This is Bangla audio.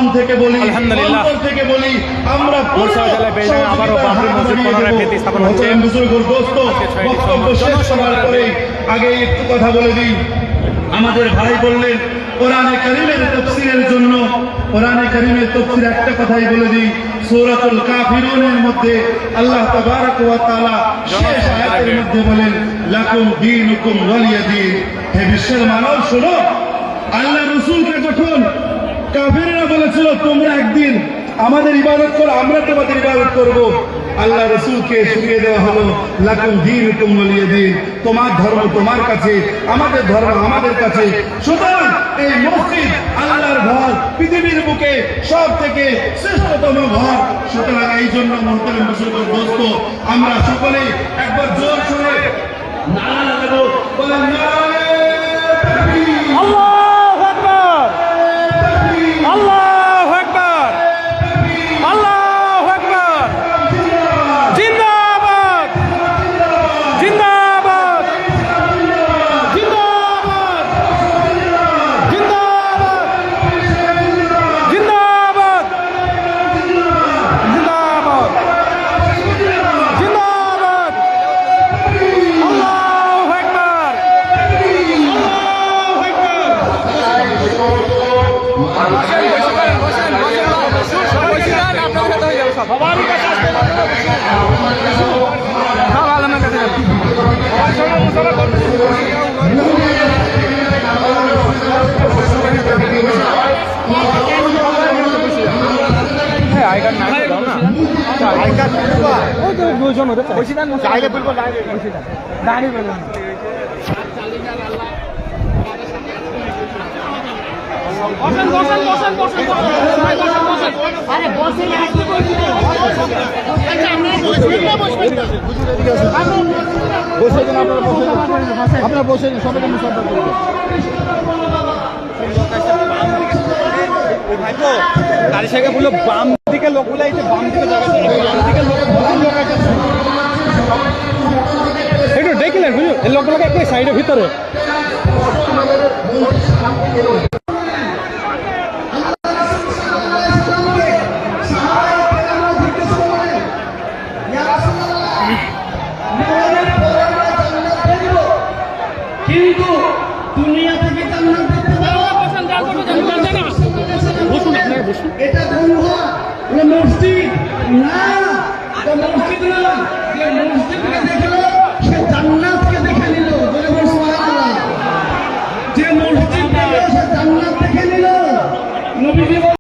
মন থেকে বলি, অন্তর থেকে বলি, আমরা আবারও বাবরি মসজিদ পুনরায় ভিত্তি স্থাপন হচ্ছে। বক্তব্য শেষ করার পরে আগে একটু কথা বলে দিই। আমাদের ভাই বললেন কোরআনে কারীমের তাফসীরের জন্য, কোরআনে কারীমের তাফসীর একটা কথাই বলে দিই, সূরাতুল কাফিরুনের মধ্যে আল্লাহ তাবারক ওয়া তাআলা শেষ আয়াতের মধ্যে বলেন লাকুম দীনুকুম ওয়ালিয়া দীন। হে বিশ্বের মানব শোনো, আল্লাহ রাসূলকে যখন কাফিররা বলেছিল তোমরা একদিন আমাদের ইবাদত করো, আমরা তোমাদের ইবাদত করব, আল্লাহ রাসূলকে শুনিয়ে দেওয়া হলো লাকুম দীনুকুম ওয়ালিয়া দীন, তোমার ধর্ম তোমার কাছে, আমাদের ধর্ম আমাদের কাছে। সুতরাং এই মসজিদ আল্লাহর ঘর, পৃথিবীর বুকে সব থেকে শ্রেষ্ঠতম ঘর। সুতরাং এই জন্য মুহতারাম মুসলমান দোস্ত, আমরা সকলে একবার জোর করে নারা লাগাবো, বলেন নারে তাকবীর, আল্লাহু আকবার, আল্লাহু আকবার, আল্লাহু আকবার, জিন্দাবাদ, জিন্দাবাদ, জিন্দাবাদ, জিন্দাবাদ, জিন্দাবাদ, জিন্দাবাদ, জিন্দাবাদ, আল্লাহু আকবার, আল্লাহু আকবার। আপনারা বসে সবাই গাড়ি থেকে বললো বাম দিকে লোকগুলো এই যে বাম দিকে একটু দেখিলেন বুঝলো এই লোকগুলোকে একটু সাইডের ভিতরে কিন্তু দুনিয়া থেকে জান্নাত দেখতে পাওয়া এটা ধর্মঘর, এটা মসজিদ না, এটা মসজিদ না, যে মসজিদকে দেখলো